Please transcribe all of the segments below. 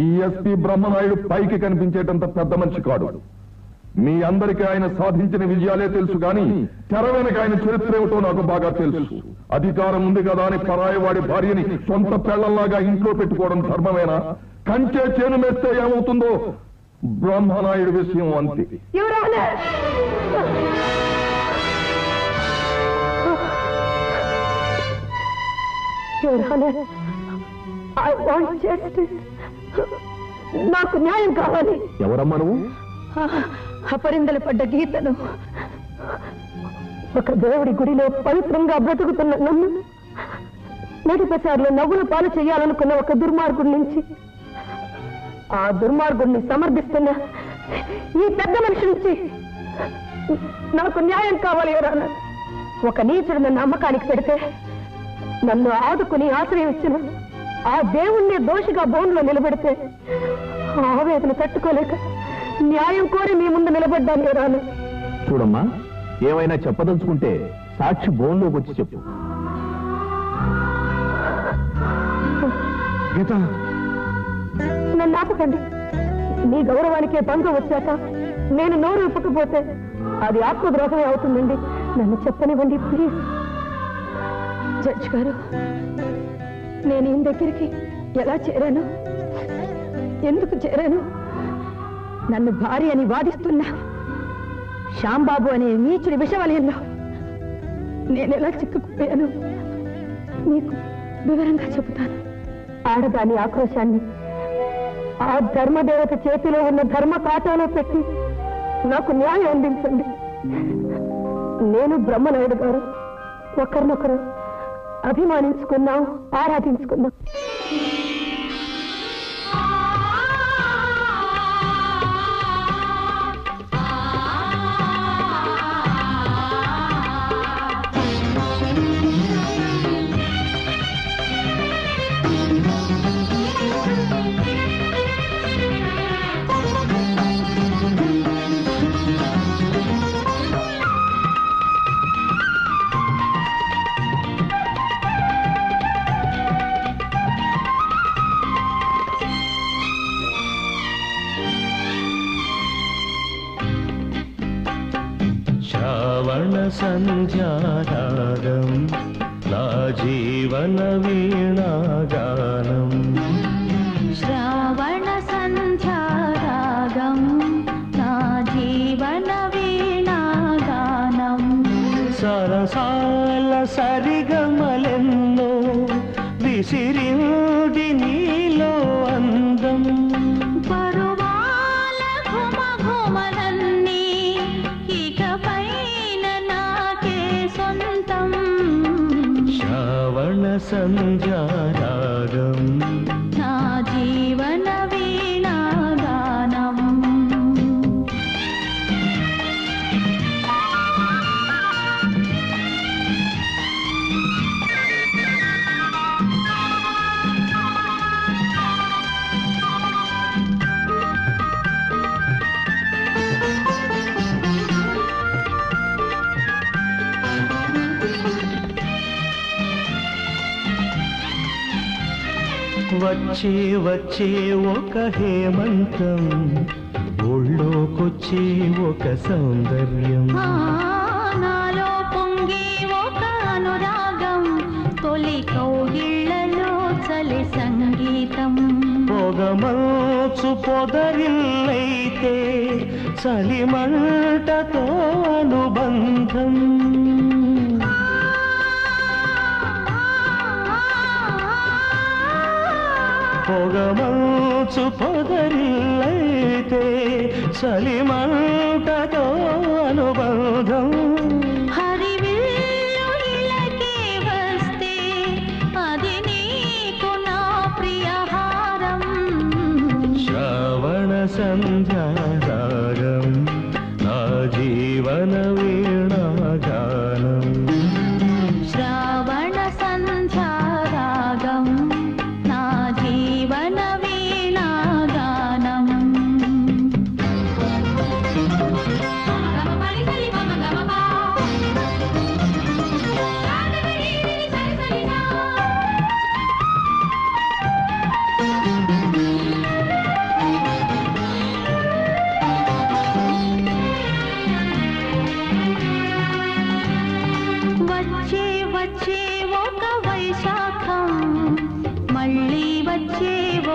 ఈ ఎస్పీ బ్రహ్మనాయుడు పైకి కనిపించేటంత పెద్ద మనిషి కాడు. మీ అందరికీ ఆయన సాధించిన విజయాలే తెలుసు గాని తెర వెనక ఆయన చరిత్ర ఏమిటో నాకు బాగా తెలుసు. అధికారం ఉంది కదా అని పరాయవాడి భార్యని సొంత పెళ్లల్లాగా ఇంట్లో పెట్టుకోవడం ధర్మమేనా? కంచే చేను మేస్తే ఏమవుతుందో బ్రహ్మనాయుడు విషయం అంతే. నాకు న్యాయం కావాలి. ఎవరమ్మా నువ్వు? అపరిందలు పడ్డ గీతను ఒక దేవుడి గుడిలో పవిత్రంగా బ్రతుకుతున్న నన్ను నేటిపసారిలో నవ్వుల పాలు చేయాలనుకున్న ఒక దుర్మార్గుడి నుంచి ఆ దుర్మార్గుడిని సమర్థిస్తున్న ఈ పెద్ద మనిషి నుంచి నాకు న్యాయం కావాలి. ఎవరన్నా ఒక నీచుడు నన్ను అమ్మకానికి పెడితే నన్ను ఆదుకుని ఆశ్రయం ఇచ్చిన ఆ దేవుణ్ణి దోషిగా బోన్లో నిలబెడితే ఆవేదన తట్టుకోలేక న్యాయం కోరి మీ ముందు నిలబడ్డాను. ఎవరాను చూడమ్మా, ఏమైనా చెప్పదలుచుకుంటే సాక్షి బోన్లోకి వచ్చి చెప్పు. నన్ను ఆపకండి. మీ గౌరవానికే భంగం వచ్చాక నేను నోరు ఇప్పకపోతే అది ఆత్మద్రోహమే అవుతుందండి. నన్ను చెప్పనివ్వండి ప్లీజ్. జడ్జి గారు, నేను ఈయన దగ్గరికి ఎలా చేరాను, ఎందుకు చేరాను, నన్ను భార్య అని వాదిస్తున్నా శ్యాంబాబు అనే నీచుడి విషవలయంలో నేను ఎలా చిక్కుకుపోయాను మీకు వివరంగా చెబుతాను. ఆడదాని ఆక్రోశాన్ని ఆ ధర్మదేవత చేతిలో ఉన్న ధర్మ కాటాలో పెట్టి నాకు న్యాయం అందించండి. నేను బ్రహ్మనాయుడు గారు ఒకరినొకరు అభిమానించుకున్నాం, ఆరాధించుకున్నాం. సంధ్యారాగం నా జీవన వీణాగానం. శ్రావణ సంధ్యారాగం నా జీవన వీణాగానం. సరసాల సరిగమలెన్నో విసిరింది నీలో అందం. పరువాల ఘుమ ఘుమలన్నీ ఇకపైన నాకే సొంతం. శ్రావణ సంధ్యారాగం నా జీవన వీణాగానం. వచ్చే వచ్చే ఒక హేమంతం, ఊళ్ళోకొచ్చే ఒక సౌందర్యం. నాలో పొంగి ఒక అనురాగం, తొలి కౌగిళ్లలో చలి సంగీతం. పొగమంచు పొదరిల్లైతే చలిమంటతో అనుబంధం. పొగమంచు పొదరిల్లైతే చలిమంటతో అనుబంధం. హరివిల్లు ఇలకే వస్తే అది నీకు నా ప్రియహారం. శ్రావణ సంధ్యారాగం నా జీవన వీణాగానం. శ్రావణ సంధ్యారాగం నా జీవన వీణాగానం.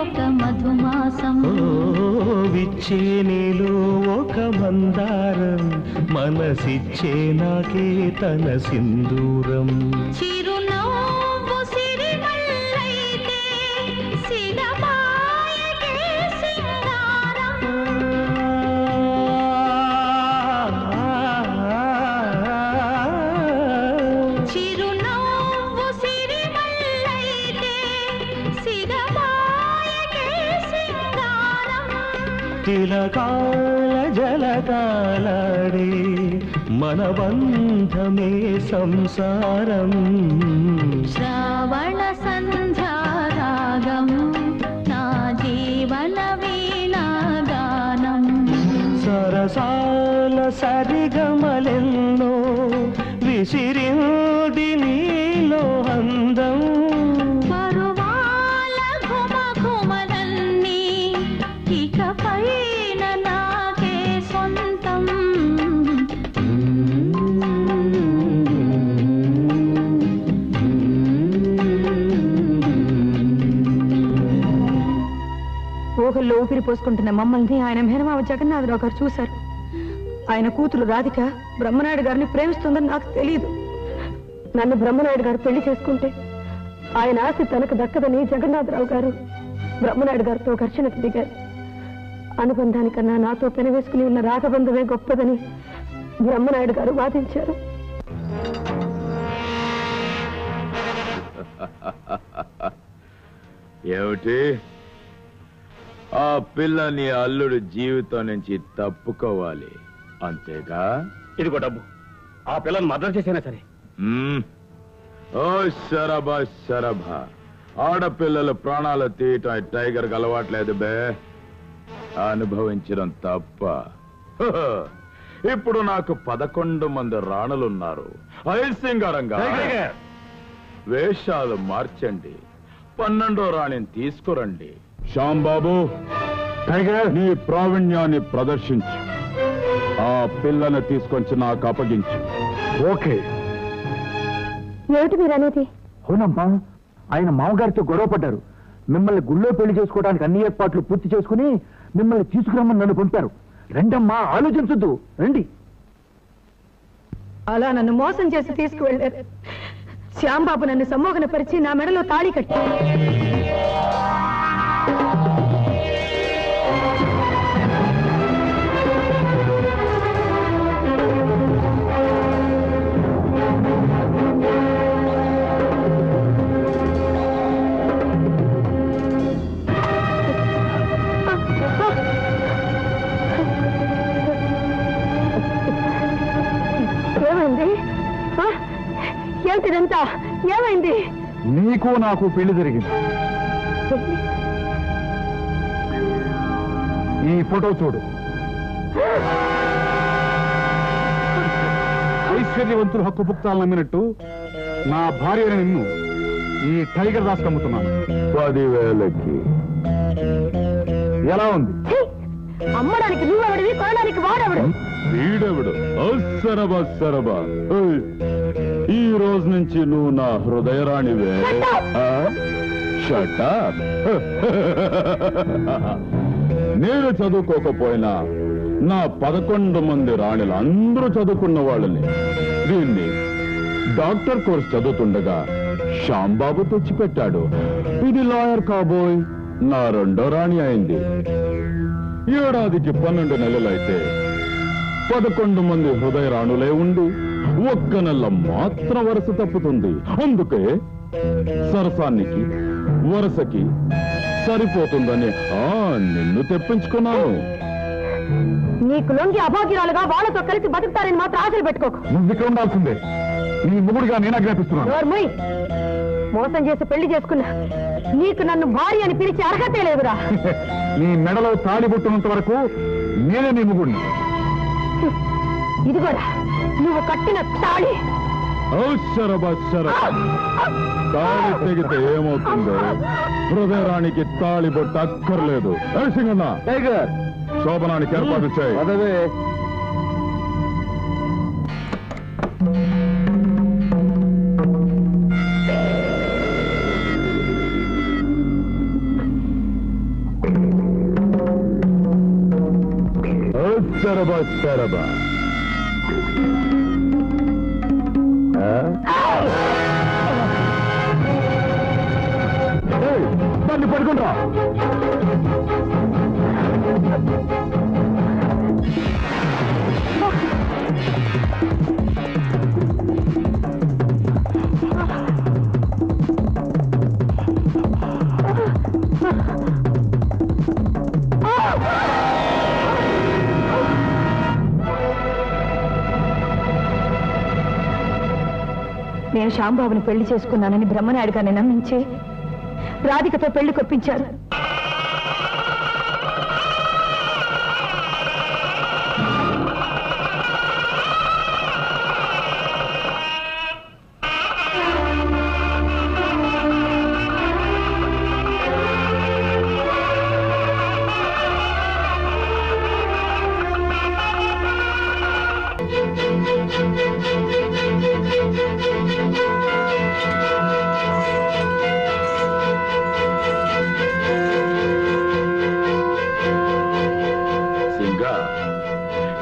ఒక మధుమాసం విచ్చే నీలో ఒక మందారం మనసిచ్చే నాకే తన సింధూరం చిరునవ్వు సిరిమల్లైతే సినమాయకే సింగారం చిరునవ్వు సిరిమల్లైతే సినమాయకే సింగారం తిలకాల జలకాలాడే మన బంధమే సంసారం శ్రావణ సంధ్యారాగం నా జీవన వీణాగానం సరసాల సరిగమలెన్నో విసిరింది నీలో అందం పరువాల ఘుమఘుమలన్నీ ఇకపైన నాకే సొంతం ఊహల్లో ఊపిరి పోసుకుంటున్న మమ్మల్ని ఆయన మేనమావ జగన్నాథరావు గారు చూశారు. ఆయన కూతురు రాధిక బ్రహ్మనాయుడు గారిని ప్రేమిస్తుందని నాకు తెలియదు. నన్ను బ్రహ్మనాయుడు గారు పెళ్లి చేసుకుంటే ఆయన ఆశ తనకు దక్కదని జగన్నాథరావు గారు బ్రహ్మనాయుడు గారితో ఘర్షణకు దిగారు. అనుబంధానికన్నా నాతో పెనవేసుకుని ఉన్న రాగబంధమే గొప్పదని బ్రహ్మనాయుడు గారు వాదించారు. ఏమిటి ఆ పిల్ల నీ అల్లుడు జీవితం నుంచి తప్పుకోవాలి అంతేగా? ఇదిగో డబ్బు. ఆ పిల్లని మర్డర్ చేసినా సరే. ఓ శరభా శరభా, ఆడపిల్లలు ప్రాణాలు తీయటం టైగర్ కి అలవాట్లేదు బే, అనుభవించడం తప్ప. ఇప్పుడు నాకు 11 మంది రాణులున్నారు. ఐసింగారంగా వేషాలు మార్చండి, 12వ రాణిని తీసుకురండి. శ్యాంబాబు, నీ ప్రావీణ్యాన్ని ప్రదర్శించు. ఆ పిల్లని తీసుకొచ్చి నాకు అప్పగించు. ఓకే. ఏమిటి మీరు అనేది? అవునమ్మా, ఆయన మామగారితో గొడవ పడ్డారు. మిమ్మల్ని గుళ్ళో పెళ్లి చేసుకోవడానికి అన్ని ఏర్పాట్లు పూర్తి చేసుకుని మిమ్మల్ని తీసుకురమ్మని నన్ను పంపారు. రండమ్మా, ఆలోచించొద్దు, రండి. అలా నన్ను మోసం చేసి తీసుకువెళ్ళారు. శ్యాంబాబు నన్ను సమ్మోహనపరిచి నా మెడలో తాళి కట్టి ఏంటిదంతా? ఏమైంది? నీకు నాకు పెళ్లి జరిగింది. ఈ ఫోటో చూడు. ఐశ్వర్యవంతులు హక్కు పుక్తాలు నమ్మినట్టు నా భార్యను నిన్ను ఈ టైగర్ దాస్ కమ్ముతున్నాను. 10,000కి. ఎలా ఉంది? అమ్మడానికి నువ్వెవడివి, కొనడానికి వాడెవడు? వీడెవడు? సరబా సరబా, ఈ రోజు నుంచి నువ్వు నా హృదయరాణివే. షటప్. నేను చదువుకోకపోయినా నా 11 మంది రాణులు అందరూ చదువుకున్న వాళ్ళని. దీన్ని డాక్టర్ కోర్స్ చదువుతుండగా శ్యాంబాబు తెచ్చిపెట్టాడు. ఇది లాయర్ కాబోయ్ నా 2వ రాణి అయింది. ఏడాదికి 12 నెలలైతే 11 మంది హృదయ రాణులే ఉండి 1 నెల మాత్రం వరుస తప్పుతుంది. అందుకే సరసానికి వరుసకి సరిపోతుందని నిన్ను తెప్పించుకున్నాను. నీకు లొంగి అభాగ్యురాలుగా వాళ్ళతో కలిసి బతుకుతారని మాత్రం ఆశలు పెట్టుకోకు. నువ్వు ఇక్కడ ఉండాల్సిందే. నీ మొగుడుగా నేను ఆజ్ఞాపిస్తున్నాను. నోర్మోయ్, మోసం చేసి పెళ్లి చేసుకున్నా నీకు నన్ను భార్య అని పిలిచే అర్హతే లేదురా. నీ మెడలో తాళి పుట్టినంత వరకు నేనే నీ మొగుడిని. ఇదిగోరా నువ్వు కట్టిన తాళి. తాళి తెగితే ఏమవుతుందో? హృదయరానికి తాళి బొట్టు అక్కర్లేదు. సింగన్న, టైగర్, శోభనానికి ఏర్పాటు చేయి. అదే తెరబా దాన్ని పడుకుంటా నేను శ్యాంబాబుని పెళ్లి చేసుకున్నానని బ్రహ్మనాయుడు గారిని నమ్మించి రాధికతో పెళ్లి కొప్పించారు.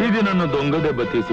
ఇది నన్ను దొంగ దెబ్బ తీసి